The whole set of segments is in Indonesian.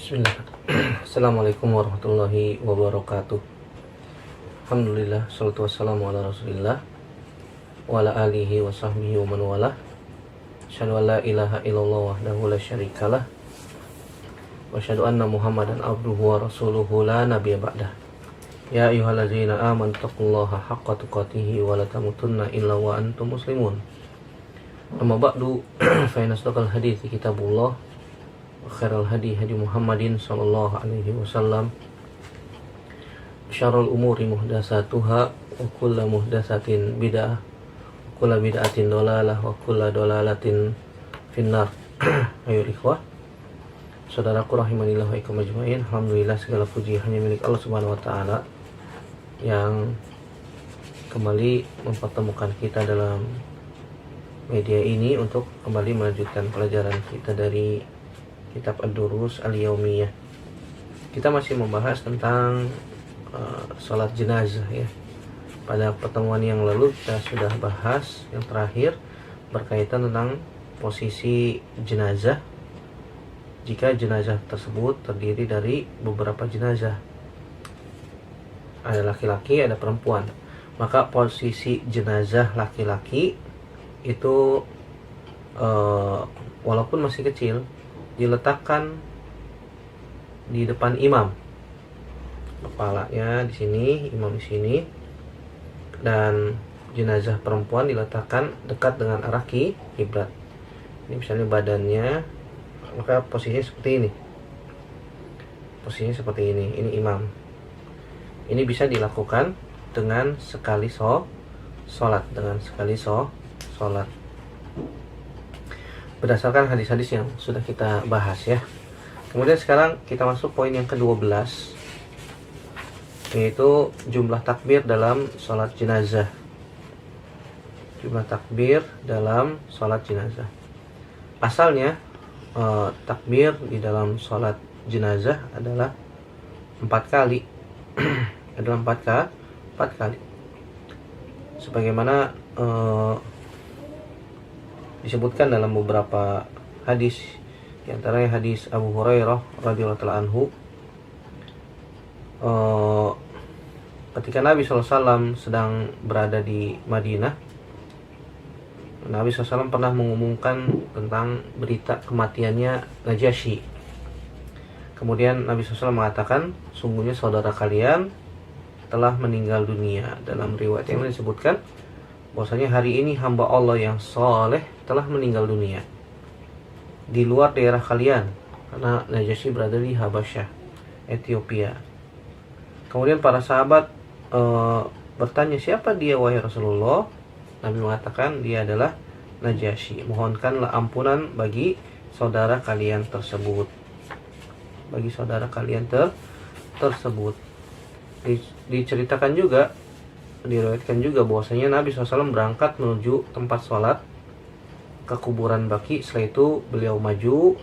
Bismillah. Assalamualaikum warahmatullahi wabarakatuh. Alhamdulillah, salatu wassalamu ala rasulillah wa ala alihi wa sahbihi wa man walah. Asyhadu an la ilaha illallah wahdahu la syarikalah wa asyhadu anna muhammadan abduhu wa rasuluhu la nabiyya ba'dah. Ya ayyuhallazina amanu taqullaha haqqa tuqatih wa la tamutunna illa wa antum muslimun. Amma ba'du, fa inna asdaqal hadithi kitabullah wa khairal hadi hadi Muhammadin sallallahu alaihi wasallam. Syarrul umuri muhdatsatuha wa kullu muhdatsatin bid'ah wa kullu bid'atin dhalalah wa kullu dhalalatin finnar. Ayo ikhwah, saudaraku rahimanillah wa ikum ajmain. Alhamdulillah, segala puji hanya milik Allah Subhanahu wa taala yang kembali mempertemukan kita dalam media ini untuk kembali melanjutkan pelajaran kita dari kitab Ad-Durus Al-Yaumiyah. Kita masih membahas tentang sholat jenazah ya. Pada pertemuan yang lalu kita sudah bahas yang terakhir berkaitan tentang posisi jenazah jika jenazah tersebut terdiri dari beberapa jenazah. Ada laki-laki, ada perempuan. Maka posisi jenazah laki-laki itu walaupun masih kecil diletakkan di depan imam, kepalanya di sini, imam di sini, dan jenazah perempuan diletakkan dekat dengan arah kiblat. Ini misalnya badannya, maka posisinya seperti ini. Posisinya seperti ini. Ini imam. Ini bisa dilakukan dengan sekali sholat, dengan sekali sholat. Berdasarkan hadis-hadis yang sudah kita bahas ya. Kemudian sekarang kita masuk poin yang ke-12, yaitu jumlah takbir dalam sholat jenazah. Jumlah takbir dalam sholat jenazah. Asalnya takbir di dalam sholat jenazah adalah 4 kali. Adalah 4 kali. Sebagaimana disebutkan dalam beberapa hadis, di antaranya hadis Abu Hurairah radhiyallahu taala anhu, ketika Nabi SAW sedang berada di Madinah, Nabi SAW pernah mengumumkan tentang berita kematiannya Najasyi. Kemudian Nabi SAW mengatakan, sungguhnya saudara kalian telah meninggal dunia. Dalam riwayat yang disebutkan bahwasanya hari ini hamba Allah yang soleh telah meninggal dunia di luar daerah kalian, karena Najasyi berada di Habasyah, Ethiopia. Kemudian para sahabat bertanya, siapa dia wahai Rasulullah? Nabi mengatakan, dia adalah Najasyi. Mohonkanlah ampunan bagi saudara kalian tersebut. Bagi saudara kalian tersebut. Diceritakan juga, diriwayatkan juga bahwasanya Nabi SAW berangkat menuju tempat sholat ke kuburan Baqi. Setelah itu beliau maju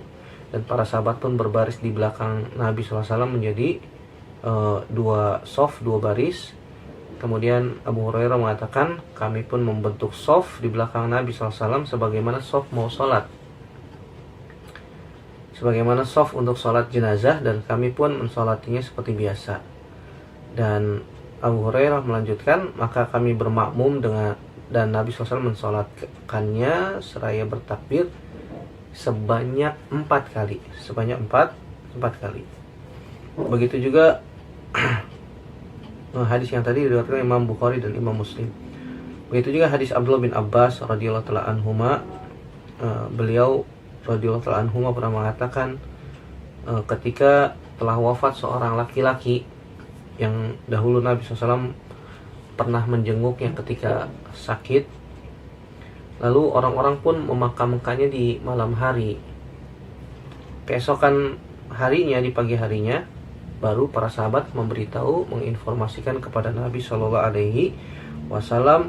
dan para sahabat pun berbaris di belakang Nabi SAW menjadi 2 baris. Kemudian Abu Hurairah mengatakan, kami pun membentuk shaf di belakang Nabi SAW sebagaimana shaf mau sholat, sebagaimana shaf untuk sholat jenazah, dan kami pun mensolatinya seperti biasa. Dan Abu Hurairah melanjutkan, maka kami bermakmum dengan, dan Nabi SAW mensolatkannya seraya bertakbir sebanyak 4 kali. Sebanyak 4 kali. Begitu juga hadis yang tadi diriwayatkan Imam Bukhari dan Imam Muslim. Begitu juga hadis Abdullah bin Abbas radhiyallahu taala anhuma. Beliau radhiyallahu taala anhuma pernah mengatakan, ketika telah wafat seorang laki-laki yang dahulu Nabi SAW pernah menjenguknya ketika sakit, lalu orang-orang pun memakamkannya di malam hari. Keesokan harinya, di pagi harinya, baru para sahabat memberitahu, menginformasikan kepada Nabi SAW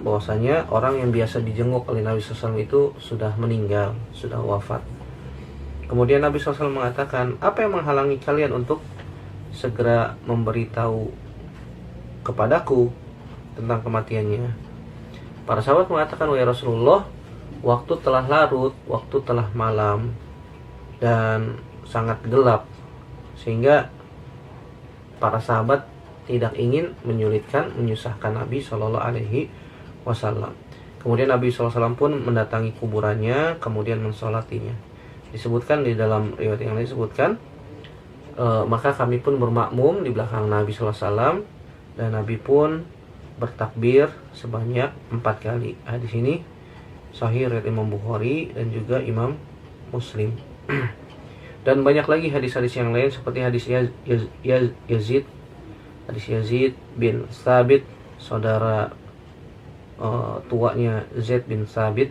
bahwasanya orang yang biasa dijenguk oleh Nabi SAW itu sudah meninggal, sudah wafat. Kemudian Nabi SAW mengatakan, apa yang menghalangi kalian untuk segera memberitahu kepadaku tentang kematiannya? Para sahabat mengatakan, wahai Rasulullah, waktu telah larut, waktu telah malam, dan sangat gelap sehingga para sahabat tidak ingin menyulitkan, menyusahkan Nabi Shallallahu Alaihi Wasallam. Kemudian Nabi SAW pun mendatangi kuburannya, kemudian mensolatinya. Disebutkan di dalam riwayat yang lain disebutkan, maka kami pun bermakmum di belakang Nabi SAW, dan Nabi pun bertakbir sebanyak 4 kali. Hadis ini sahih riwayat Imam Bukhari dan juga Imam Muslim. Dan banyak lagi hadis-hadis yang lain seperti hadis Yazid bin Thabit, saudara tuanya Zaid bin Thabit.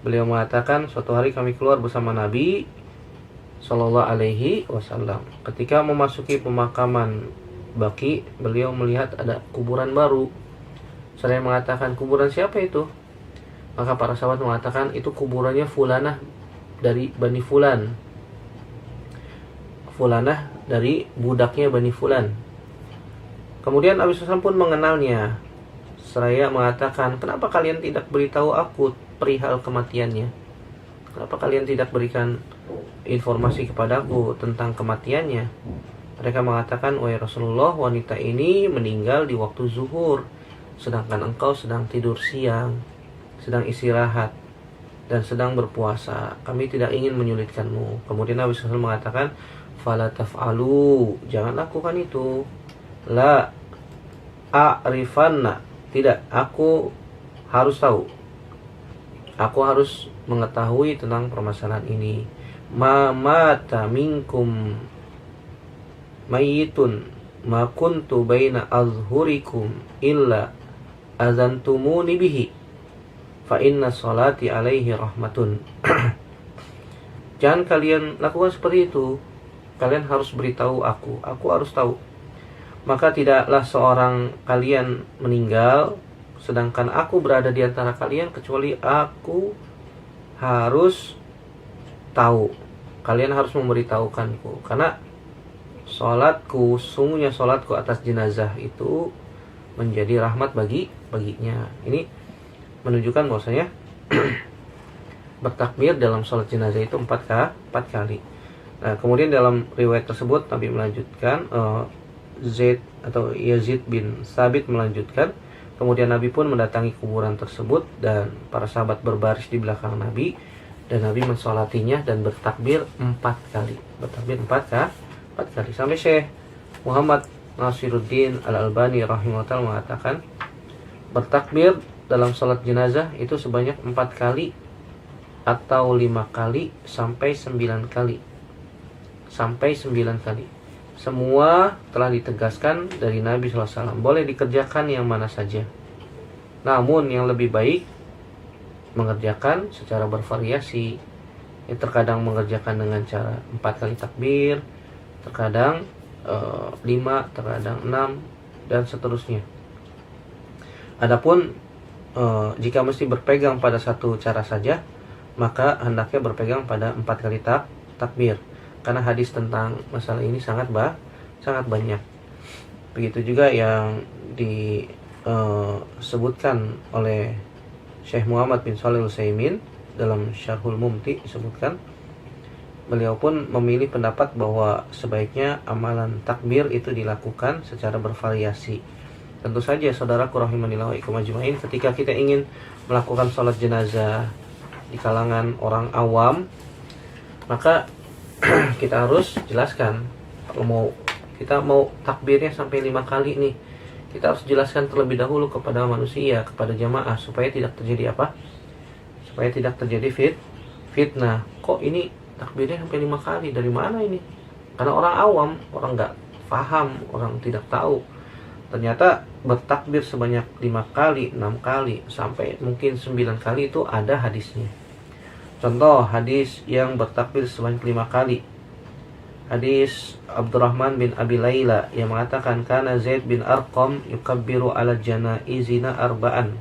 Beliau mengatakan, suatu hari kami keluar bersama Nabi Shallallahu Alaihi Wasallam. Ketika memasuki pemakaman Baqi, beliau melihat ada kuburan baru. Saya mengatakan, kuburan siapa itu? Maka para sahabat mengatakan, itu kuburannya Fulanah dari Bani Fulan. Fulanah dari budaknya Bani Fulan. Kemudian Nabi SAW pun mengenalnya. Seraya mengatakan, kenapa kalian tidak beritahu aku perihal kematiannya? Kenapa kalian tidak berikan informasi kepadaku tentang kematiannya? Mereka mengatakan, wahai Rasulullah, wanita ini meninggal di waktu zuhur, sedangkan engkau sedang tidur siang, sedang istirahat, dan sedang berpuasa. Kami tidak ingin menyulitkanmu. Kemudian Nabi SAW mengatakan, fala taf'alu, jangan lakukan itu. La a'rifanna, tidak, aku harus tahu. Aku harus mengetahui tentang permasalahan ini. Ma mata minkum mayyitun ma kuntu baina azhurikum illa azantumuni bihi fa inna salati alaihi rahmatun. Jangan kalian lakukan seperti itu. Kalian harus beritahu aku harus tahu. Maka tidaklah seorang kalian meninggal sedangkan aku berada di antara kalian, kecuali aku harus tahu. Kalian harus memberitahukanku, karena sungguhnya sholatku atas jenazah itu menjadi rahmat baginya. Ini menunjukkan bahwasanya bertakbir dalam sholat jenazah itu 4 kali. Nah, kemudian dalam riwayat tersebut Nabi melanjutkan, Zaid atau Yazid bin Thabit melanjutkan, kemudian Nabi pun mendatangi kuburan tersebut dan para sahabat berbaris di belakang Nabi, dan Nabi mensolatinya dan bertakbir 4 kali. Bertakbir 4 kali. Sampai Syekh Muhammad Nasiruddin Al-Albani rahimahullah mengatakan, bertakbir dalam sholat jenazah itu sebanyak 4 kali atau 5 kali sampai 9 kali. Sampai 9 kali. Semua telah ditegaskan dari Nabi SAW. Boleh dikerjakan yang mana saja. Namun yang lebih baik mengerjakan secara bervariasi. Terkadang mengerjakan dengan cara 4 kali takbir, terkadang 5, terkadang 6, dan seterusnya. Adapun jika mesti berpegang pada satu cara saja, maka hendaknya berpegang pada 4 kali takbir. Karena hadis tentang masalah ini sangat banyak. Begitu juga yang disebutkan oleh Syekh Muhammad bin Shalih Al-Utsaimin dalam Syarhul Mumti disebutkan, beliau pun memilih pendapat bahwa sebaiknya amalan takbir itu dilakukan secara bervariasi. Tentu saja saudaraku rahimanillah wa ikum ajmain, ketika kita ingin melakukan sholat jenazah di kalangan orang awam, maka kita harus jelaskan. Kalau kita mau takbirnya sampai 5 kali nih, kita harus jelaskan terlebih dahulu kepada manusia, kepada jamaah, supaya tidak terjadi apa? Supaya tidak terjadi fitnah. Kok ini takbirnya sampai 5 kali? Dari mana ini? Karena orang awam, orang nggak paham, orang tidak tahu. Ternyata bertakbir sebanyak 5 kali, 6 kali, sampai mungkin 9 kali itu ada hadisnya. Contoh hadis yang bertakbir sebanyak 5 kali. Hadis Abdurrahman bin Abi Layla yang mengatakan, kana Zaid bin Arqam yukabbiru ala janaizina arba'an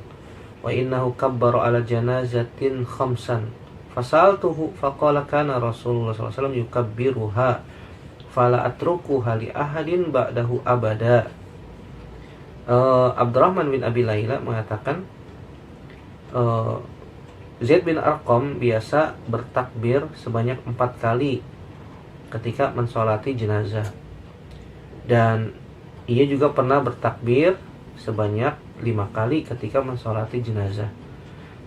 wa innahu kabbaru ala janazatin khamsan. Fasaltuhu faqala kana Rasulullah SAW yukabbiruha fala atrukuha li ahadin ba'dahu abada. Abdurrahman bin Abi Layla mengatakan, Zaid bin Arqam biasa bertakbir sebanyak 4 kali ketika mensolati jenazah. Dan ia juga pernah bertakbir sebanyak 5 kali ketika mensolati jenazah.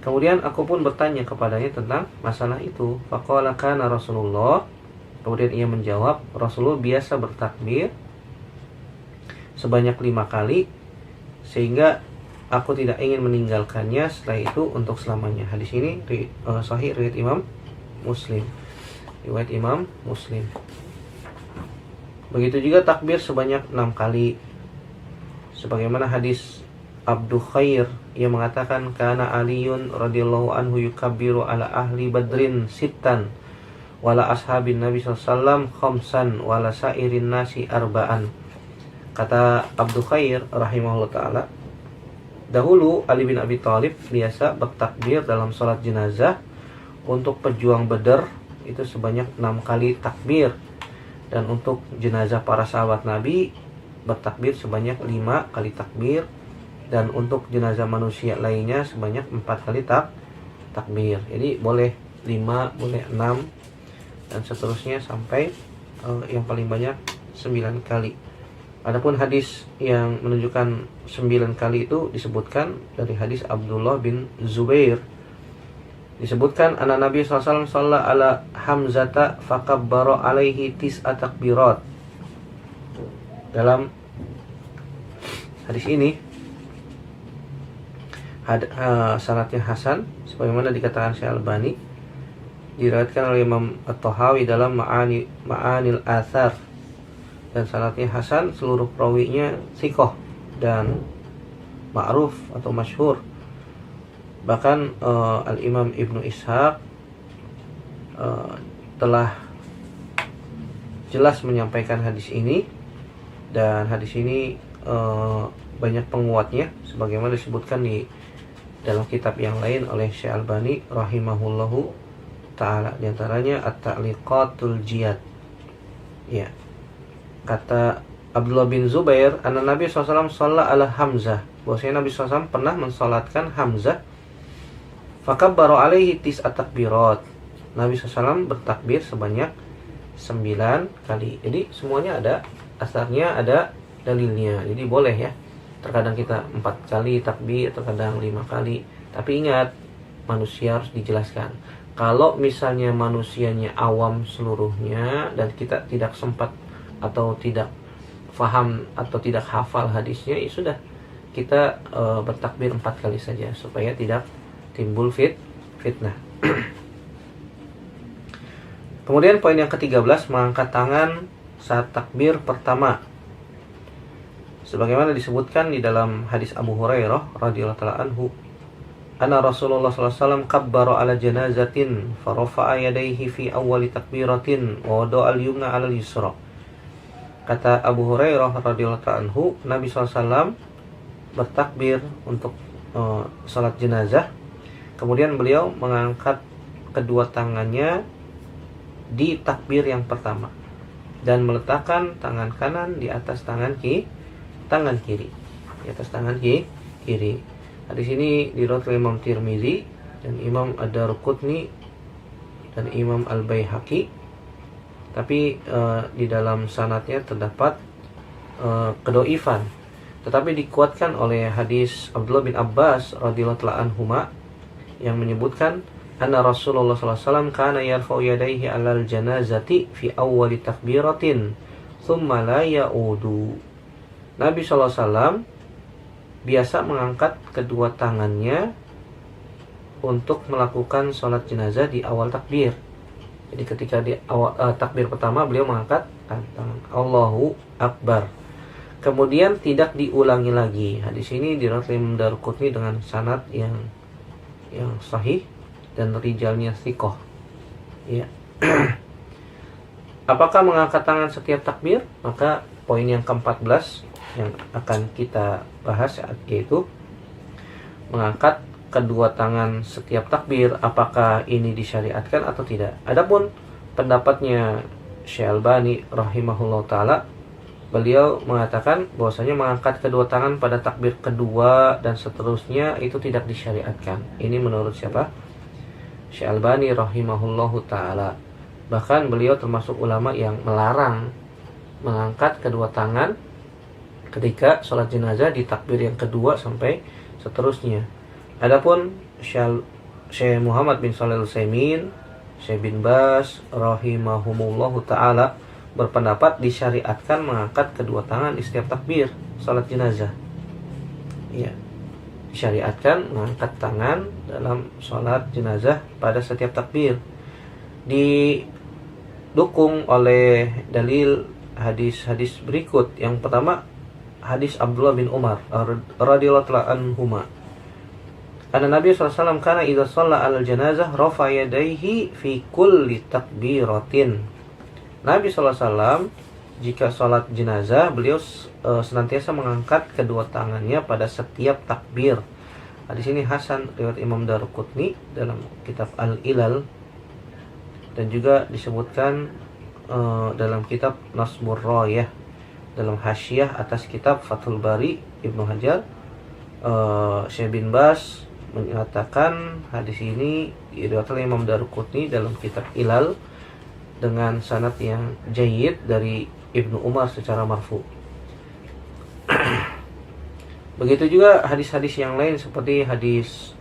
Kemudian aku pun bertanya kepadanya tentang masalah itu. Faqala kana Rasulullah. Kemudian ia menjawab, Rasulullah biasa bertakbir sebanyak 5 kali, sehingga aku tidak ingin meninggalkannya setelah itu untuk selamanya. Hadis ini sahih riwayat Imam Muslim. Riwayat Imam Muslim. Begitu juga takbir sebanyak 6 kali. Sebagaimana hadis Abdu Khair yang mengatakan kana Aliyun radhiyallahu anhu yukabbiru ala ahli Badrin sittan wala ashabin Nabi sallallahu alaihi wasallam khamsan wala sairin nasi arba'an. Kata Abdu Khair rahimahullah taala, dahulu Ali bin Abi Thalib biasa bertakbir dalam salat jenazah untuk pejuang Badar itu sebanyak 6 kali takbir, dan untuk jenazah para sahabat Nabi bertakbir sebanyak 5 kali takbir, dan untuk jenazah manusia lainnya sebanyak 4 kali takbir. Jadi boleh 5, boleh 6, dan seterusnya sampai yang paling banyak 9 kali. Adapun hadis yang menunjukkan 9 kali itu disebutkan dari hadis Abdullah bin Zubair. Disebutkan anak Nabi SAW shalla ala Hamzata fakabbara alaihi tis'a takbirat. Dalam hadis ini sanadnya hasan sebagaimana dikatakan Syekh Albani, diriwayatkan oleh Imam At-Tahawi dalam Ma'anil Athar, dan sanadnya hasan, seluruh perawinya thiqah dan ma'ruf atau masyhur. Bahkan Al-Imam Ibnu Ishaq telah jelas menyampaikan hadis ini, dan hadis ini banyak penguatnya sebagaimana disebutkan di dalam kitab yang lain oleh Syekh Albani rahimahullahu ta'ala, diantaranya At-Ta'liqatul Jiyad. Ya, kata Abdullah bin Zubair, anna Nabi SAW shalla ala Hamzah, bahwasanya Nabi SAW pernah mensolatkan Hamzah. Fakabbaru alaihi tis'a takbirat. Nabi SAW bertakbir sebanyak 9 kali. Jadi semuanya ada asarnya, ada dalilnya. Jadi boleh ya. Terkadang kita 4 kali takbir, terkadang 5 kali. Tapi ingat, manusia harus dijelaskan. Kalau misalnya manusianya awam seluruhnya dan kita tidak sempat atau tidak faham atau tidak hafal hadisnya, ya sudah, kita bertakbir 4 kali saja supaya tidak timbul fitnah. Kemudian poin yang ke-13, mengangkat tangan saat takbir pertama. Sebagaimana disebutkan di dalam hadis Abu Hurairah radhiyallahu taala anhu, anna Rasulullah sallallahu alaihi wasallam kabbara ala janazatin farafa'a yadayhi fi awwali takbiratin wa wada'a al-yumna 'ala al-yusra. Kata Abu Hurairah radhiyallahu taala anhu, Nabi SAW bertakbir untuk salat jenazah. Kemudian beliau mengangkat kedua tangannya di takbir yang pertama dan meletakkan tangan kanan di atas tangan kiri, di atas tangan kiri. Hadis ini diriwayatkan oleh Imam Tirmizi dan Imam Ad-Darqutni dan Imam Al-Baihaqi. Tapi di dalam sanadnya terdapat kedoifan, tetapi dikuatkan oleh hadis Abdullah bin Abbas radhiyallahu taala anhuma yang menyebutkan anna Rasulullah sallallahu alaihi wasallam kana yarfa'u yadayhi 'alal janazati fi awwali takbiratin thumma la ya'udu. Nabi sallallahu alaihi wasallam biasa mengangkat kedua tangannya untuk melakukan sholat jenazah di awal takbir. Jadi ketika di awal takbir pertama beliau mengangkat tangan Allahu Akbar. Kemudian tidak diulangi lagi. Hadis ini diriwayatkan Imam Darqutni dengan sanad yang sahih dan rijalnya thiqah. Ya. Apakah mengangkat tangan setiap takbir? Maka poin yang ke-14 yang akan kita bahas yaitu mengangkat kedua tangan setiap takbir, apakah ini disyariatkan atau tidak. Adapun pendapatnya Syekh Albani rahimahullah taala, beliau mengatakan bahwasanya mengangkat kedua tangan pada takbir kedua dan seterusnya itu tidak disyariatkan. Ini menurut siapa? Syekh Albani rahimahullahu taala. Bahkan beliau termasuk ulama yang melarang mengangkat kedua tangan ketika sholat jenazah di takbir yang kedua sampai seterusnya. Adapun Syekh Muhammad bin Shalih Al-Utsaimin, Syekh bin Baz rahimahumullahu taala berpendapat disyariatkan mengangkat kedua tangan di setiap takbir sholat jenazah. Ya, disyariatkan mengangkat tangan dalam sholat jenazah pada setiap takbir. Didukung oleh dalil hadis-hadis berikut. Yang pertama, hadis Abdullah bin Umar radhiyallahu anhuma. Karena Nabi SAW kana idza shalla al-janazah rafa yadayhi fi kulli takbiratin. Nabi SAW jika sholat jenazah beliau senantiasa mengangkat kedua tangannya pada setiap takbir. Hadis ini hasan riwayat Imam Daruqutni dalam kitab Al-Ilal, dan juga disebutkan dalam kitab Nasmur Rayah dalam hasyiah atas kitab Fathul Bari Ibnu Hajar. Syekh bin Baz menyatakan hadis ini diriwayatkan Imam Daruqutni dalam kitab Ilal dengan sanad yang jayyid dari Ibnu Umar secara marfu. Begitu juga hadis-hadis yang lain seperti hadis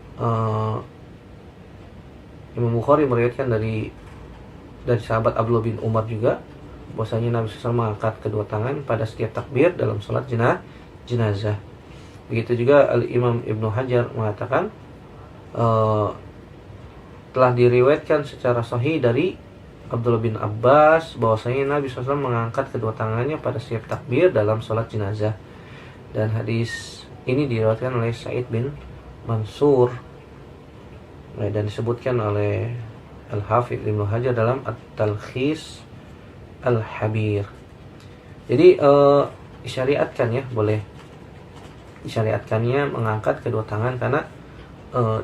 Imam Bukhari meriwayatkan dari sahabat Abdullah bin Umar juga bahwasanya Nabi SAW mengangkat kedua tangan pada setiap takbir dalam sholat jenazah. Begitu juga Al-Imam Ibnu Hajar mengatakan telah diriwayatkan secara sahih dari Abdullah bin Abbas bahwasanya Nabi SAW mengangkat kedua tangannya pada setiap takbir dalam sholat jenazah. Dan hadis ini diriwayatkan oleh Sa'id bin Mansur dan disebutkan oleh Al-Hafidz Ibnu Hajar dalam At-Talkhis Al-Habir. Jadi disyariatkan ya, boleh disyariatkannya mengangkat kedua tangan karena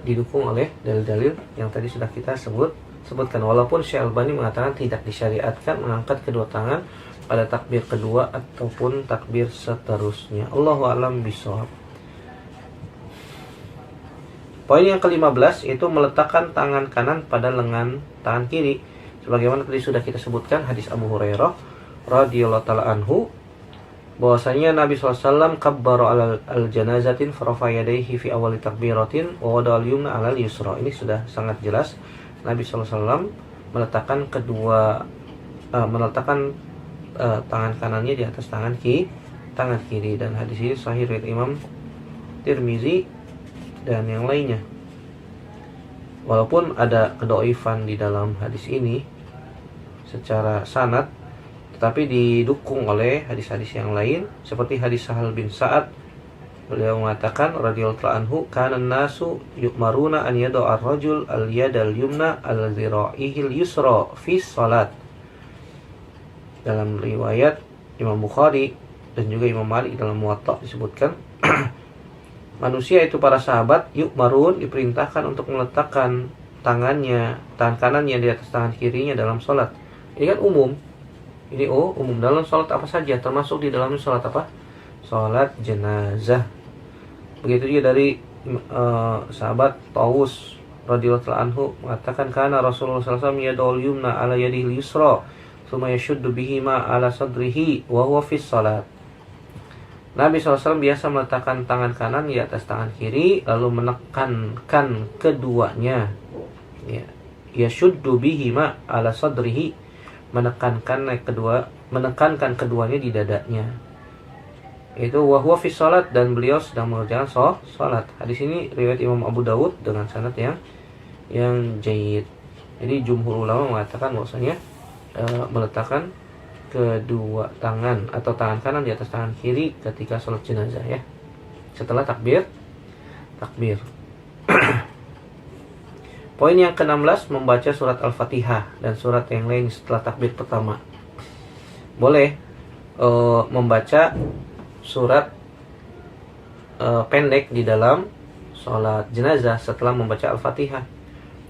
didukung oleh dalil-dalil yang tadi sudah kita sebutkan. Walaupun Syekh Albani mengatakan tidak disyariatkan mengangkat kedua tangan pada takbir kedua ataupun takbir seterusnya. Allahu a'lam bishawab. Poin yang ke-15 yaitu meletakkan tangan kanan pada lengan tangan kiri. Sebagaimana tadi sudah kita sebutkan hadis Abu Hurairah radhiyallahu ta'ala anhu bahwasanya Nabi SAW kabbara al-janazatin farafa yadayhi fi awali takbiratin wa wada al-yumna ala al-yusra. Ini sudah sangat jelas. Nabi SAW meletakkan tangan kanannya di atas tangan kiri, dan hadis ini sahih riwayat Imam Tirmizi dan yang lainnya. Walaupun ada kedoifan di dalam hadis ini secara sanad, tetapi didukung oleh hadis-hadis yang lain seperti hadis Sahal bin Sa'ad. Beliau mengatakan radhiyallahu anhu, kana nasu yu'maruna an yada'a ar-rajul al-yadal yumna al-dhira'ihil yusra fi shalat. Dalam riwayat Imam Bukhari dan juga Imam Malik dalam Muwatta disebutkan manusia itu para sahabat yu'marun diperintahkan untuk meletakkan tangan kanannya di atas tangan kirinya dalam salat. Ini kan umum. Ini umum dalam salat apa saja, termasuk di dalamnya salat apa? Salat jenazah. Begitu juga dari sahabat Tawus radhiyallahu anhu mengatakan kana Rasulullah sallallahu alaihi wasallam yadul yumna ala yadihi yusra thumma yashuddu bihima ala sadrihi wa huwa fi shalat. Nabi SAW biasa meletakkan tangan kanan di atas tangan kiri lalu menekankan keduanya, ya, yashuddu bihima ala sadrihi, menekankan keduanya di dadanya. Itu wa huwa fi shalat, dan beliau sedang mengerjakan salat. Hadis ini riwayat Imam Abu Dawud dengan sanad yang jayyid. Jadi jumhur ulama mengatakan bahwasanya meletakkan kedua tangan atau tangan kanan di atas tangan kiri ketika salat jenazah ya. Setelah takbir. Poin yang ke-16 membaca surat Al-Fatihah dan surat yang lain setelah takbir pertama. Boleh membaca surat pendek di dalam salat jenazah setelah membaca Al-Fatihah.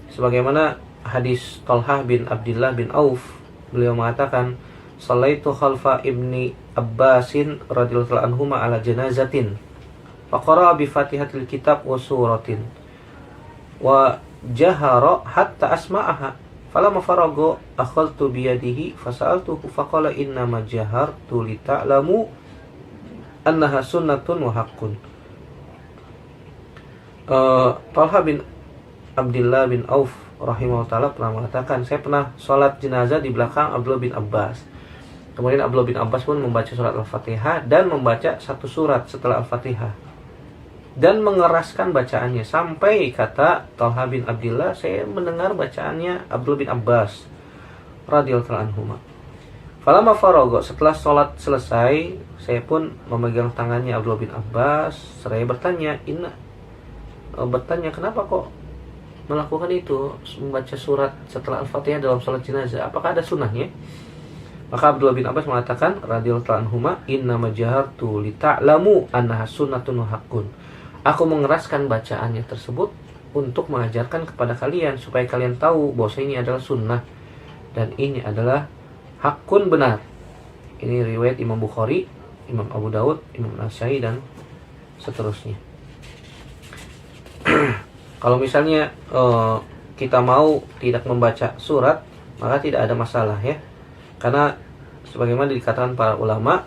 Sebagaimana hadis Talhah bin Abdullah bin Auf, beliau mengatakan, "Shallaitu khalfa ibni Abbasin radhiyallahu anhuma ala janazatin. Faqara bi Fatihatil kitab wa suratin. Wa jahara hatta asma'aha. Falamma farago akhadtu biyadihi fasa'altuhu faqala innama jahartu lita'lamu annaha sunnatun wa haqqun. Talha bin Abdullah bin Auf rahimahullah ta'ala pernah mengatakan, saya pernah sholat jenazah di belakang Abdullah bin Abbas. Kemudian Abdullah bin Abbas pun membaca surat Al-Fatihah dan membaca satu surat setelah Al-Fatihah dan mengeraskan bacaannya sampai kata Talha bin Abdullah, saya mendengar bacaannya Abdullah bin Abbas radhiyallahu anhu. Falamma faragha, setelah sholat selesai, saya pun memegang tangannya Abdullah bin Abbas seraya bertanya kenapa kok melakukan itu, membaca surat setelah Al-Fatihah dalam sholat jenazah, apakah ada sunnahnya? Maka Abdullah bin Abbas mengatakan radhiyallahu anhuma, innama jahartu lita'lamu annaha sunnatun wa haqqun. Aku mengeraskan bacaannya tersebut untuk mengajarkan kepada kalian supaya kalian tahu bahwa ini adalah sunnah dan ini adalah hakun benar. Ini riwayat Imam Bukhari, Imam Abu Daud, Imam Nasa'i dan seterusnya. Kalau misalnya kita mau tidak membaca surat, maka tidak ada masalah ya. Karena sebagaimana dikatakan para ulama,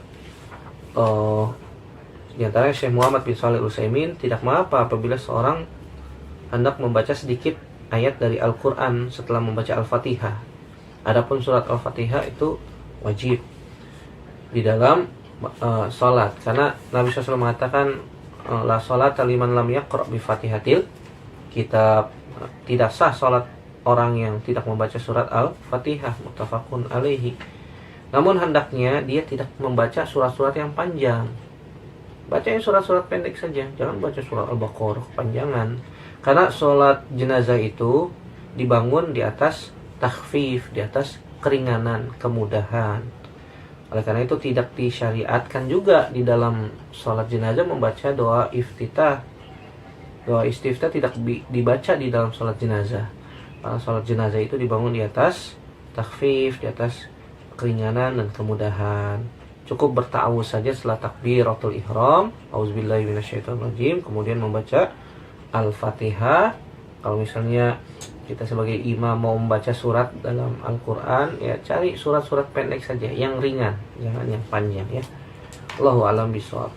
di antaranya Syekh Muhammad bin Shalih Al-Utsaimin, tidak mengapa apabila seorang hendak membaca sedikit ayat dari Al-Quran setelah membaca Al-Fatihah. Adapun surat Al-Fatihah itu wajib di dalam sholat, karena Nabi SAW mengatakan la sholata liman lam yaqra' bi fatihatil kitab. Tidak sah sholat orang yang tidak membaca surat Al-Fatihah, muttafaqun alaihi. Namun hendaknya dia tidak membaca surat-surat yang panjang. Bacanya surat-surat pendek saja, jangan baca surat Al-Baqarah kepanjangan. Karena sholat jenazah itu dibangun di atas takhfif, di atas keringanan, kemudahan. Oleh karena itu tidak disyariatkan juga di dalam sholat jenazah membaca doa iftitah. Doa istiftah tidak dibaca di dalam sholat jenazah. Karena sholat jenazah itu dibangun di atas takhfif, di atas keringanan dan kemudahan. Cukup berta'awuz saja setelah takbiratul ihram, auzubillahi minasyaitonirrajim, kemudian membaca Al-Fatihah. Kalau misalnya kita sebagai imam mau membaca surat dalam Al-Quran, ya cari surat-surat pendek saja, yang ringan, jangan yang panjang ya. Allahu a'lam bishawab.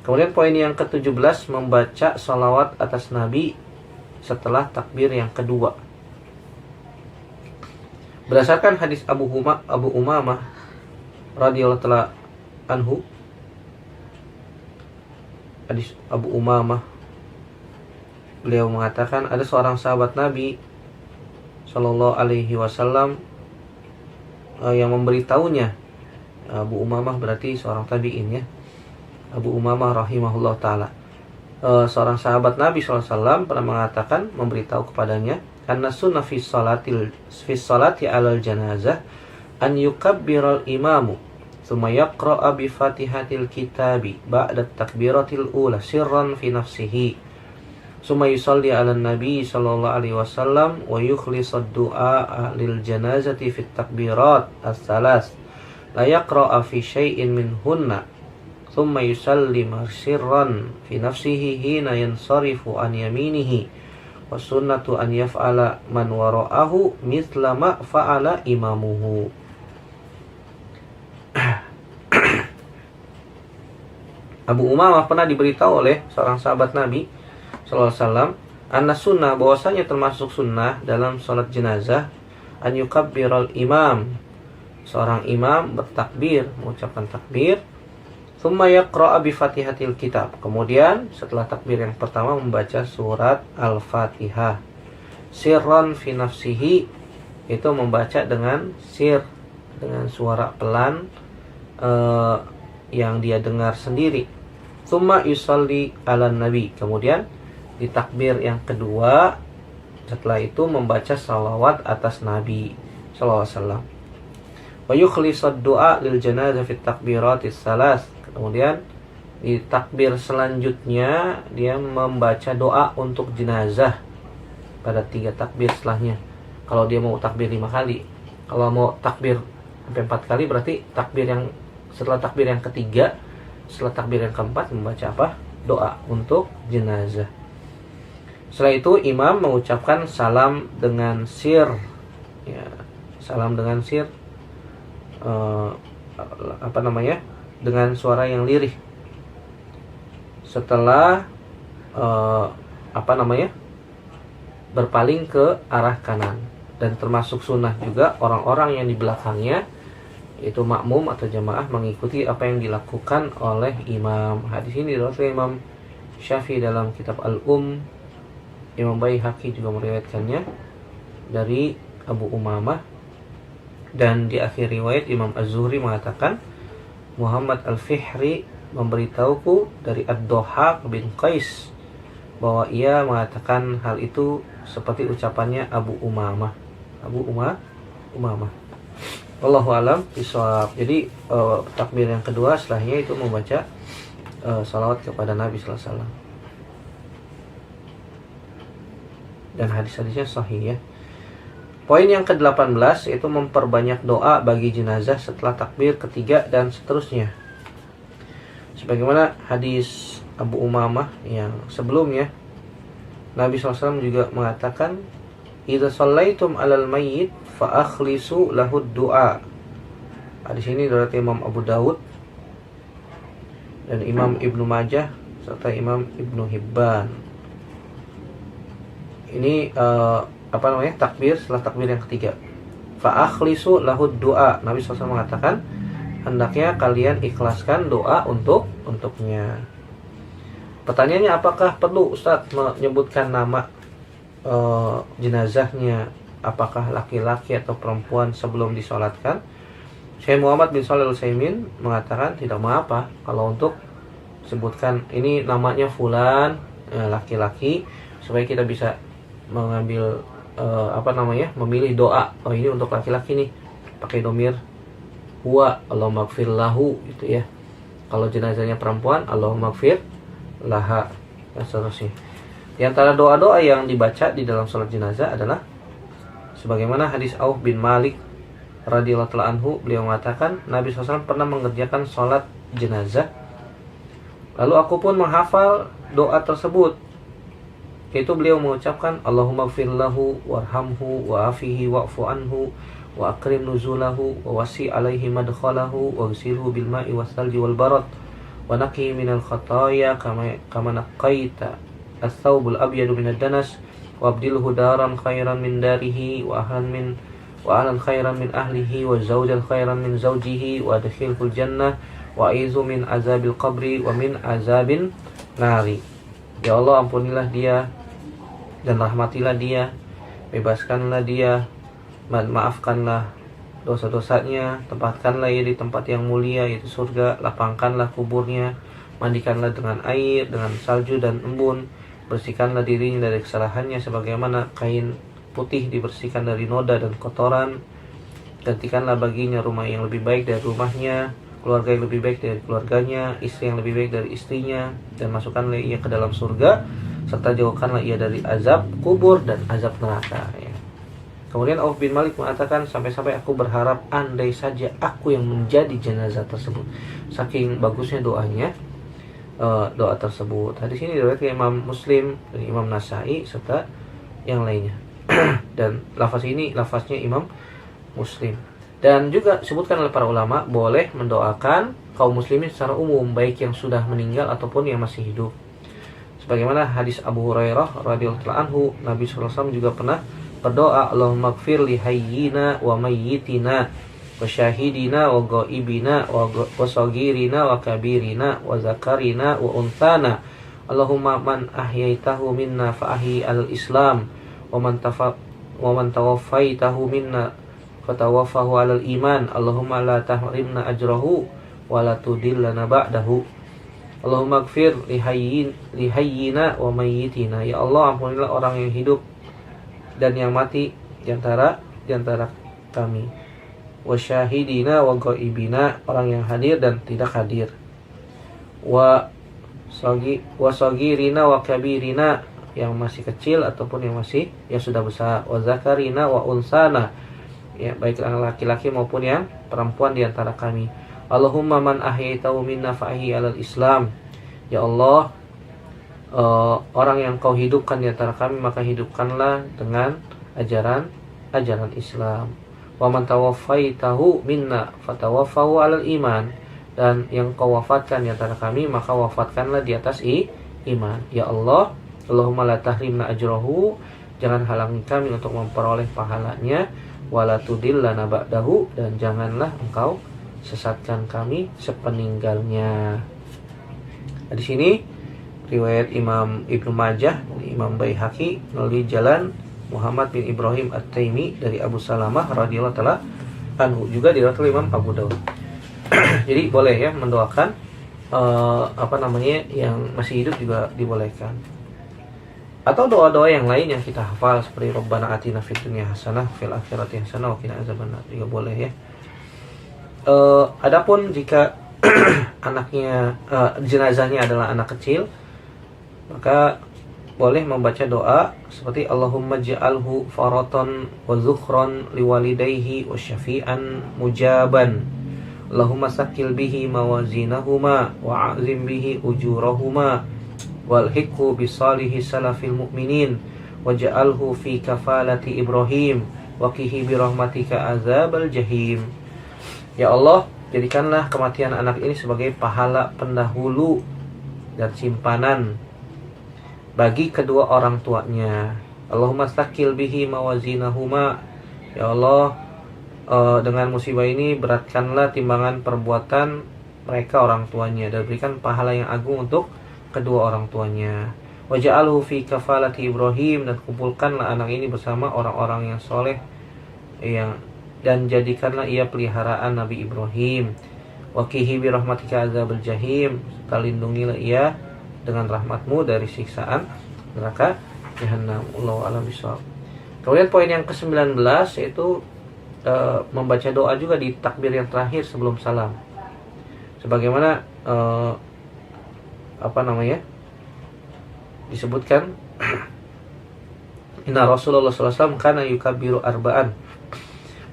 Kemudian poin yang ke-17, membaca salawat atas Nabi setelah takbir yang kedua. Berdasarkan hadis Abu Umamah radhiyallahu anhu, hadis Abu Umamah, beliau mengatakan ada seorang sahabat Nabi Shallallahu Alaihi Wasallam yang memberitahunya. Abu Umamah berarti seorang tabi'in ya. Abu Umamah rahimahullah taala, seorang sahabat Nabi SAW pernah mengatakan, memberitahu kepadanya, karena sunnah fi salati alal janazah an yukabbiral imamu thumma yaqra'a bi fatihatil kitabi ba'da takbiratil ula sirran fi nafsihi thumma yusalli ala nabi sallallahu alaihi wasallam wa yukhlisad du'a lil janazati fit takbirat as-salas la yaqra'a fi syai'in minhunna thumma yusallim sirran fi nafsihi hina yansarifu an yaminihi wa sunnatu an yaf'ala man wara'ahu mithla ma fa'ala imamuhu. Abu Umamah pernah diberitahu oleh seorang sahabat Nabi sallallahu alaihi wasallam, anna sunnah, bahwasanya termasuk sunnah dalam salat jenazah, an yukabbiral imam, seorang imam bertakbir, mengucapkan takbir, thumma yaqra'a bi fatihatil kitab, kemudian setelah takbir yang pertama membaca surat Al-Fatihah, sirran fi nafsihi, itu membaca dengan sir, dengan suara pelan yang dia dengar sendiri. Tsumma yusalli ala nabi, kemudian di takbir yang kedua setelah itu membaca salawat atas Nabi sallallahu alaihi wasallam. Wa yukhlisad du'a lil janazah fit takbiratis salas, kemudian di takbir selanjutnya dia membaca doa untuk jenazah pada 3 takbir setelahnya. Kalau dia mau takbir 5 kali, kalau mau takbir sampai 4 kali, berarti takbir yang setelah takbir yang ketiga, setelah takbir yang keempat membaca apa? Doa untuk jenazah. Setelah itu imam mengucapkan salam dengan sir, ya, salam dengan sir, dengan suara yang lirih. Setelah berpaling ke arah kanan. Dan termasuk sunnah juga orang-orang yang di belakangnya, yaitu makmum atau jamaah, mengikuti apa yang dilakukan oleh imam. Hadis ini diriwayatkan Imam Syafi'i dalam kitab Al-Um. Imam Baihaqi juga meriwayatkannya dari Abu Umamah. Dan di akhir riwayat Imam Az-Zuhri mengatakan, Muhammad Al-Fihri memberitahuku dari Ad-Dhahhak bin Qais bahwa ia mengatakan hal itu seperti ucapannya Abu Umamah. Wallahu alam bishawab. Jadi takbir yang kedua setelahnya itu membaca salawat kepada Nabi sallallahu alaihi wasallam. Dan hadis-hadisnya sahih ya. Poin yang ke-18 yaitu memperbanyak doa bagi jenazah setelah takbir ketiga dan seterusnya. Sebagaimana hadis Abu Umamah yang sebelumnya, Nabi SAW juga mengatakan, "Idza shallaitum 'alal mayyit fa akhlisu lahu du'a." Hadis ini dari Imam Abu Dawud dan Imam Ibnu Majah serta Imam Ibnu Hibban. Ini takbir setelah takbir yang ketiga. Fa akhlisu lahu du'a. Nabi SAW mengatakan, hendaknya kalian ikhlaskan doa untuknya. Pertanyaannya, apakah perlu Ustaz menyebutkan nama jenazahnya, apakah laki-laki atau perempuan sebelum disolatkan? Syekh Muhammad bin Shalih Al-Utsaimin mengatakan tidak mengapa kalau untuk sebutkan ini namanya fulan, laki-laki, supaya kita bisa mengambil memilih doa. Oh, ini untuk laki-laki nih, pakai domir huwa, Allahumma gfir lahu gitu ya. Kalau jenazahnya perempuan, Allahumma gfir laha, dan seterusnya. Di antara doa-doa yang dibaca di dalam salat jenazah adalah sebagaimana hadis Auf bin Malik radhiyallahu ta'ala anhu, beliau mengatakan Nabi SAW pernah mengerjakan salat jenazah, lalu aku pun menghafal doa tersebut, yaitu beliau mengucapkan Allahumma gfir lahu warhamhu wa'afihi wa'fu anhu wa akrim nuzulahu wa wasi' alaihi madkhalahu wa gsilhu bil ma'i wassalji wal barad wa naqi minal khataya kama naqaita as-thawbul abyadu minad danas wa abdilhu daran khairan min darihi wa ahlan khairan min ahlihi wa zawjan khairan min zawjihi wa adkhilhul jannah wa aizu min azabil qabri wa min azabin nari. Ya Allah, ampunilah dia dan rahmatilah dia, bebaskanlah dia, maafkanlah dosa-dosanya, tempatkanlah ia di tempat yang mulia yaitu surga, lapangkanlah kuburnya, mandikanlah dengan air, dengan salju dan embun, bersihkanlah dirinya dari kesalahannya sebagaimana kain putih dibersihkan dari noda dan kotoran, gantikanlah baginya rumah yang lebih baik dari rumahnya, keluarga yang lebih baik dari keluarganya, istri yang lebih baik dari istrinya, dan masukkanlah ia ke dalam surga, serta jauhkanlah ia dari azab kubur dan azab neraka ya. Kemudian Auf bin Malik mengatakan, sampai-sampai aku berharap andai saja aku yang menjadi jenazah tersebut. Saking bagusnya doanya, doa tersebut. Hadis ini diriwayatkan Imam Muslim dan Imam Nasa'i serta yang lainnya. Dan lafaznya Imam Muslim. Dan juga disebutkan oleh para ulama boleh mendoakan kaum muslimin secara umum, baik yang sudah meninggal ataupun yang masih hidup. Sebagaimana hadis Abu Hurairah radhiyallahu anhu, Nabi sallallahu alaihi wasallam juga pernah berdoa, Allahumma gfir li hayyina wa mayyitina wa syahidina wa ghaibina wa sagirina wa kabirina wa zakarina wa untana. Allahumma man ahyaitahu minna fa ahyi al-islam wa man tawaffaitahu minna fatawaffahu alal iman. Allahumma la tahrimna ajrahu wa la tudillana ba'dahu. Allahumma gfir li hayyina wa mayyitina. Ya Allah, ampunilah orang yang hidup dan yang mati di antara kami. Wa syahidina wa ghaibina, orang yang hadir dan tidak hadir. Wa sagirina wa kabirina, yang masih kecil ataupun yang sudah besar. Wa zakarina wa unsana, ya, baik laki-laki maupun yang perempuan di antara kami. Allahumma man ahyaitahu minna fa ahyi alal Islam. Ya Allah, orang yang kau hidupkan di antara kami, maka hidupkanlah dengan ajaran ajaran Islam. Wa man tawaffaitahu minna fatawaffahu 'alal iman. Dan yang kau wafatkan di antara kami, maka wafatkanlah di atas iman. Ya Allah, Allahumma la tahrimna ajrahu, jangan halangi kami untuk memperoleh pahalanya, wala tudillana ba'dahu, dan janganlah engkau sesatkan kami sepeninggalnya. Nah, di sini riwayat Imam Ibnu Majah, Imam Baihaqi melalui jalan Muhammad bin Ibrahim At-Taimi dari Abu Salamah radhiyallahu taala anhu, juga diriwayatkan oleh Imam Abu Daud. Jadi boleh ya mendoakan yang masih hidup juga dibolehkan. Atau doa-doa yang lain yang kita hafal seperti Rabbana atina fid dunya hasanah fil akhirati hasanah wa qina azabannar juga boleh ya. Adapun jika anaknya jenazahnya adalah anak kecil, maka boleh membaca doa seperti Allahumma ja'alhu faratan wa zukhran liwalidayhi wa syafi'an mujaban. Allahumma sakil bihi mawazinahuma wa a'zim bihi ujurahuma walhiqhu bisalihi salafil mu'minin waj'alhu fi kafalati Ibrahim wa qihi birahmatika azabal jahim. Ya Allah, jadikanlah kematian anak ini sebagai pahala pendahulu dan simpanan bagi kedua orang tuanya. Allahumma sakil bihi mawazinahuma. Ya Allah, dengan musibah ini beratkanlah timbangan perbuatan mereka orang tuanya dan berikan pahala yang agung untuk kedua orang tuanya. Waj'alhu fi kafalati Ibrahim, dan kumpulkanlah anak ini bersama orang-orang yang soleh dan jadikanlah ia peliharaan Nabi Ibrahim. Waqihi bi rahmatika azabal jahim, lindungilah ia dengan rahmatmu dari siksaan neraka jahanam. Allahu a'lam bishawab. Kemudian poin yang ke-19 yaitu membaca doa juga di takbir yang terakhir sebelum salam. Sebagaimana disebutkan inna Rasulullah SAW kana yukabbiru arba'an.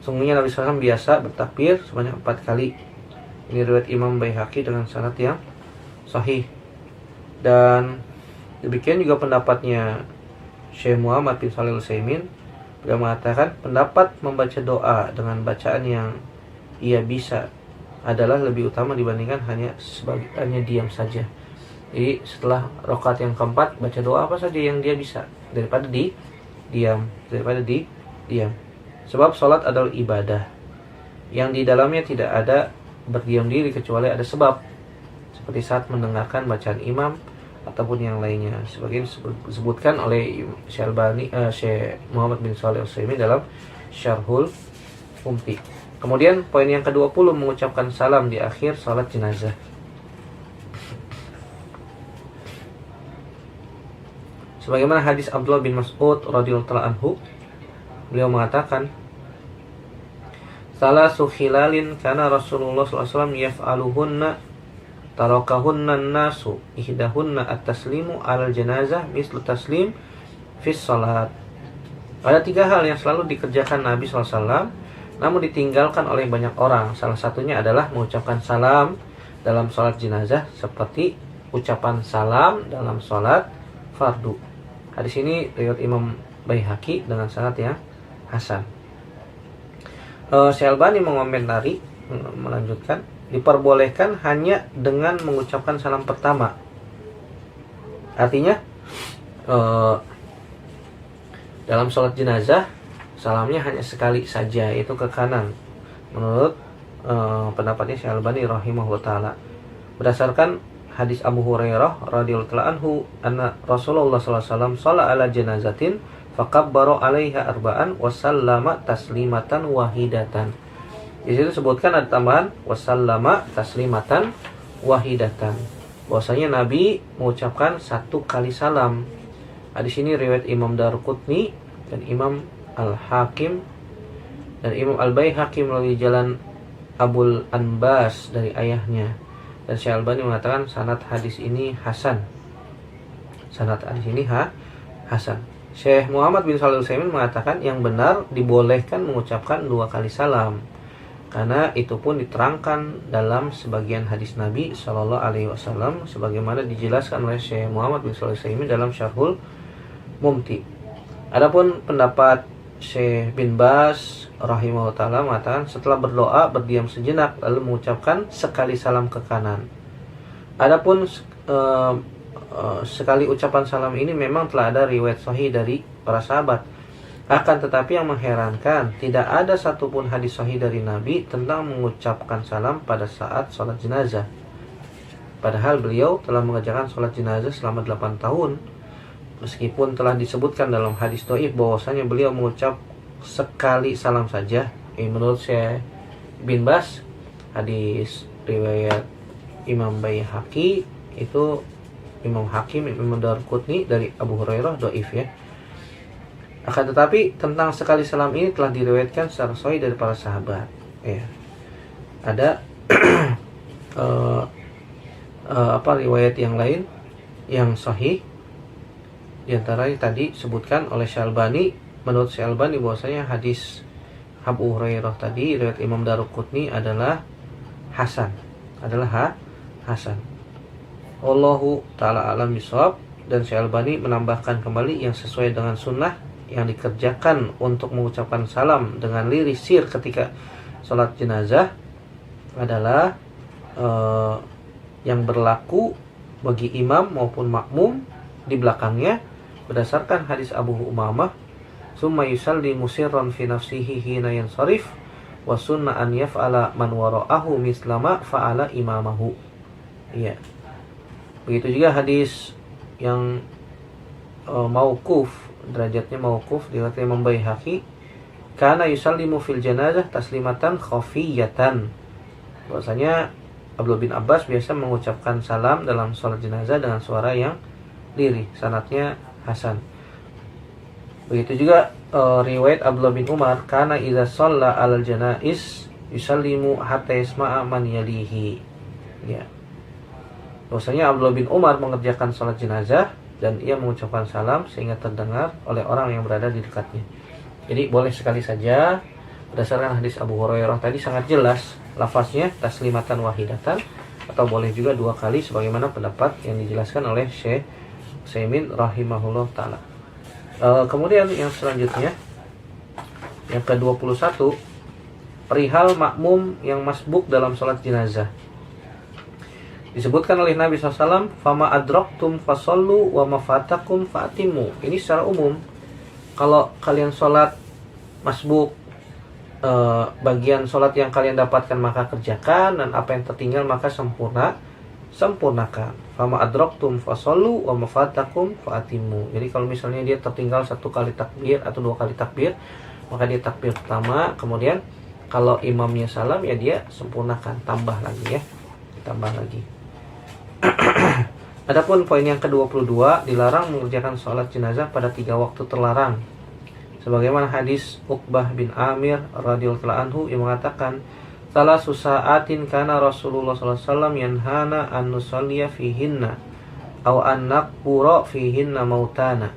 Sungguhnya Nabi SAW biasa bertakbir sebanyak 4 kali. Ini riwayat Imam Baihaqi dengan sanad yang sahih. Dan demikian juga pendapatnya Syekh Muhammad bin Shalih Al-Utsaimin. Beliau mengatakan pendapat membaca doa dengan bacaan yang ia bisa adalah lebih utama dibandingkan hanya diam saja. Jadi setelah rakaat yang keempat baca doa apa saja yang dia bisa daripada diam. Sebab salat adalah ibadah yang di dalamnya tidak ada berdiam diri kecuali ada sebab, seperti saat mendengarkan bacaan imam ataupun yang lainnya, sebagaimana disebutkan oleh Syekh Muhammad bin Shalih Al-Utsaimin dalam Syarhul Mumti. Kemudian poin yang ke-20 mengucapkan salam di akhir salat jenazah. Sebagaimana hadis Abdullah bin Mas'ud radhiyallahu anhu, beliau mengatakan, salasu khilalin kana Rasulullah sallallahu alaihi wasallam yaf'aluhunna tarakahunna nasu ihdahunna at-taslimu alal janazah mislu taslim fis salat. Ada 3 hal yang selalu dikerjakan Nabi SAW namun ditinggalkan oleh banyak orang. Salah satunya adalah mengucapkan salam dalam salat jenazah seperti ucapan salam dalam salat fardu. Hadis ini riwayat Imam Baihaqi dengan sanad yang hasan. Syekh Albani mengomentari, melanjutkan, diperbolehkan hanya dengan mengucapkan salam pertama. Artinya dalam sholat jenazah salamnya hanya sekali saja, yaitu ke kanan, menurut pendapatnya Syekh Albani rahimahullah ta'ala. Berdasarkan hadis Abu Hurairah radhiyallahu anhu, anna Rasulullah sallallahu alaihi wasallam shalla ala janazatin fakabbara 'alaiha arba'an wa sallama taslimatan wahidatan. Di situ disebutkan ada tambahan wasallama taslimatan wahidatan. Bahwasanya Nabi mengucapkan 1 kali salam. Di sini riwayat Imam Daruqutni dan Imam Al-Hakim dan Imam Al-Baihaqi melalui jalan Abul Anbas dari ayahnya. Dan Syekh Albani mengatakan sanad hadis ini hasan. Sanad hadis ini hasan. Syekh Muhammad bin Shalih Al-Utsaimin mengatakan yang benar dibolehkan mengucapkan 2 kali salam, karena itu pun diterangkan dalam sebagian hadis Nabi Shallallahu Alaihi Wasallam sebagaimana dijelaskan oleh Syekh Muhammad bin Shalih Al-Utsaimin dalam Syarhul Mumti. Adapun pendapat Syekh bin Baz rahimahullah ta'ala mengatakan setelah berdoa berdiam sejenak lalu mengucapkan sekali salam ke kanan. Adapun sekali ucapan salam ini memang telah ada riwayat sahih dari para sahabat. Akan tetapi yang mengherankan, tidak ada satupun hadis sahih dari Nabi tentang mengucapkan salam pada saat sholat jenazah. Padahal beliau telah mengerjakan sholat jenazah selama 8 tahun. Meskipun telah disebutkan dalam hadis dhaif bahwasanya beliau mengucap sekali salam saja. Menurut Syekh bin Baz, hadis riwayat Imam Baihaqi itu Imam Hakim, Imam Darqutni dari Abu Hurairah dhaif ya. Akan tetapi tentang sekali salam ini telah diriwayatkan secara sahih dari para sahabat. Ya. Ada riwayat yang lain yang sahih. Di antaranya tadi sebutkan oleh Syalbani, menurut Syalbani bahwasanya hadis Abu Hurairah tadi riwayat Imam Darqutni adalah hasan. Hasan. Wallahu ta'ala alam bisawab. Dan Syalbani menambahkan kembali yang sesuai dengan sunnah yang dikerjakan untuk mengucapkan salam dengan lirisir ketika sholat jenazah adalah yang berlaku bagi imam maupun makmum di belakangnya berdasarkan hadis Abu Umamah, summa yusallimu sirran fi nafsihi hina yansarif wa sunna an yaf'ala man wara'ahu mislama fa'ala imamahu. Iya. Begitu juga hadis yang mauquf, derajatnya mauquf diriwayatkan Imam Baihaqi, kana yusallimu fil janazah taslimatan khafiyatan. Bahwasanya Abdullah bin Abbas biasa mengucapkan salam dalam sholat jenazah dengan suara yang lirih, sanadnya hasan. Begitu juga riwayat Abdullah bin Umar, kana idza shalla 'alal janaiz yusallimu hatta yasma'a man yalihi. Ya. Bahwasanya Abdullah bin Umar mengerjakan sholat jenazah dan ia mengucapkan salam sehingga terdengar oleh orang yang berada di dekatnya. Jadi boleh sekali saja berdasarkan hadis Abu Hurairah tadi sangat jelas lafaznya taslimatan wahidatan, atau boleh juga 2 kali sebagaimana pendapat yang dijelaskan oleh Syekh Utsaimin rahimahullah ta'ala. Kemudian yang selanjutnya yang ke-21, perihal makmum yang masbuk dalam sholat jenazah. Disebutkan oleh Nabi SAW, fama adraktum fasallu wa mafatakum fa'atimu. Ini secara umum, kalau kalian sholat masbuk, bagian sholat yang kalian dapatkan maka kerjakan, dan apa yang tertinggal maka sempurnakan. Fama adraktum fasallu wa mafatakum fa'atimu. Jadi kalau misalnya dia tertinggal 1 kali takbir atau 2 kali takbir, maka dia takbir pertama, kemudian kalau imamnya salam ya dia sempurnakan, tambah lagi. Adapun poin yang ke-22, dilarang mengerjakan sholat jenazah pada 3 waktu terlarang. Sebagaimana hadis Uqbah bin Amir radhiyallahu anhu yang mengatakan, salah susaatin kana Rasulullah sallallahu alaihi wasallam yanhana an nusalliya fihinna aw an naqbura fihinna mautana.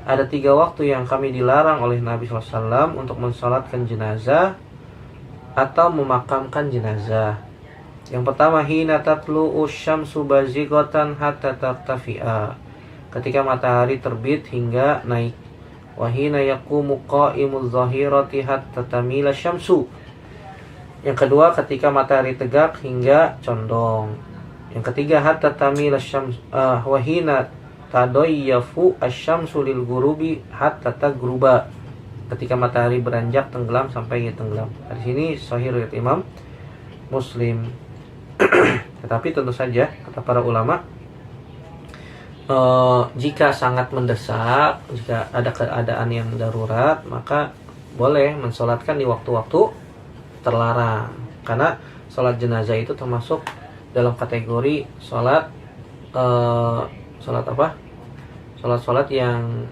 Ada 3 waktu yang kami dilarang oleh Nabi sallallahu alaihi wasallam untuk mensalatkan jenazah atau memakamkan jenazah. Yang pertama, hina tatlu'u syamsu bazighatan hatta tartafi'a, ketika matahari terbit hingga naik. Wa hina yaqumu qa'imuz zahirati hatta tamila syamsu. Yang kedua, ketika matahari tegak hingga condong. Yang ketiga, hatta tamila syams wa hina tadayyafu asyamsu lil ghurubi hatta tagruba, ketika matahari beranjak tenggelam sampai tenggelam. Di sini sahih riwayat Imam Muslim. Tetapi tentu saja kata para ulama, jika sangat mendesak, jika ada keadaan yang darurat, maka boleh mensolatkan di waktu-waktu terlarang. Karena sholat jenazah itu termasuk dalam kategori sholat sholat yang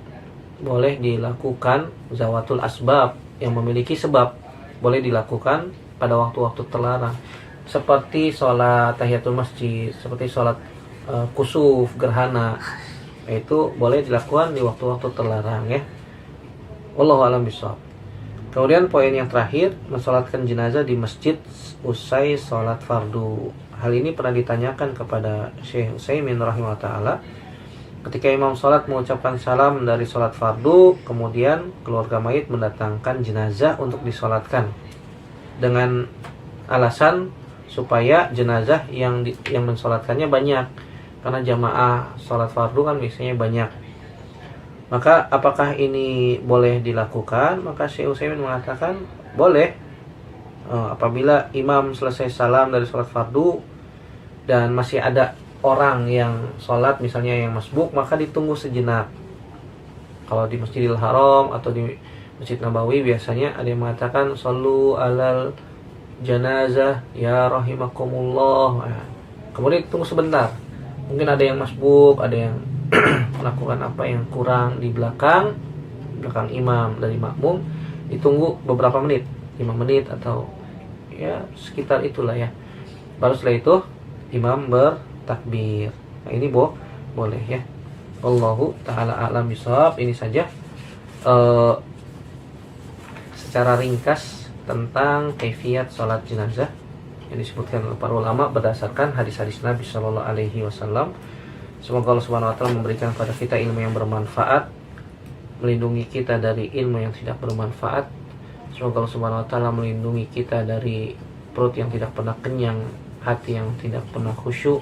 boleh dilakukan zawatul asbab, yang memiliki sebab, boleh dilakukan pada waktu-waktu terlarang. Seperti sholat tahiyatul masjid, seperti sholat kusuf, gerhana, itu boleh dilakukan di waktu-waktu terlarang ya. Wallahu a'lam bishawab. Kemudian poin yang terakhir, mensolatkan jenazah di masjid usai sholat fardu. Hal ini pernah ditanyakan kepada Syekh Utsaimin rahimahullah ta'ala, Ketika imam sholat mengucapkan salam dari sholat fardu, kemudian keluarga mayit mendatangkan jenazah untuk disolatkan dengan alasan supaya jenazah yang mensolatkannya banyak, karena jamaah sholat fardu kan biasanya banyak. Maka apakah ini boleh dilakukan? Maka Syekh Utsaimin mengatakan boleh. Apabila imam selesai salam dari sholat fardu dan masih ada orang yang sholat, misalnya yang masbuk, maka ditunggu sejenak. Kalau di Masjidil Haram atau di Masjid Nabawi biasanya ada yang mengatakan shollu alal janazah ya rahimakumullah. Kemudian ditunggu sebentar. Mungkin ada yang masbuk, ada yang melakukan apa yang kurang di belakang imam dari makmum, ditunggu beberapa menit, 5 menit atau ya sekitar itulah ya. Baru setelah itu imam bertakbir. Nah, ini boleh ya. Wallahu taala a'lam bishawab. Ini saja secara ringkas tentang kaifiat salat jenazah yang disebutkan oleh para ulama berdasarkan hadis-hadis Nabi Shallallahu alaihi wasallam. Semoga Allah Subhanahu wa taala memberikan kepada kita ilmu yang bermanfaat, melindungi kita dari ilmu yang tidak bermanfaat. Semoga Allah Subhanahu wa taala melindungi kita dari perut yang tidak pernah kenyang, hati yang tidak pernah khusyuk,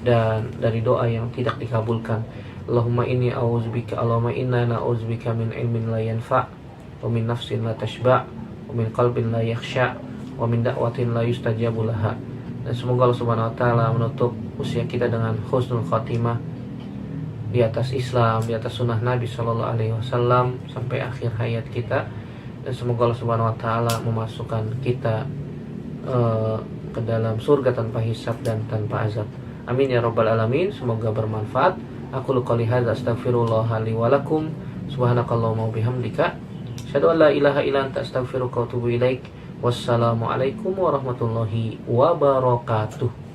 dan dari doa yang tidak dikabulkan. Allahumma inni a'udzubika, Allahumma inna na'udzubika min ilmin la yanfa' wa min nafsin la tashba' wa min qalbin la yakhsha' wa min da'watin la yustajabu laha. Dan semoga Allah Subhanahu wa taala menutup usia kita dengan husnul khatimah di atas Islam, di atas sunnah Nabi Shallallahu alaihi wasallam sampai akhir hayat kita. Dan semoga Allah Subhanahu wa taala memasukkan kita ke dalam surga tanpa hisab dan tanpa azab. Amin ya rabbal alamin. Semoga bermanfaat. Aku qouli hadza astaghfirullah li wa lakum. Subhanakallahumma wa bihamdika asyhadu an la ilaha illa anta astaghfiruka wa atubu ilaik. Wassalamualaikum warahmatullahi wabarakatuh.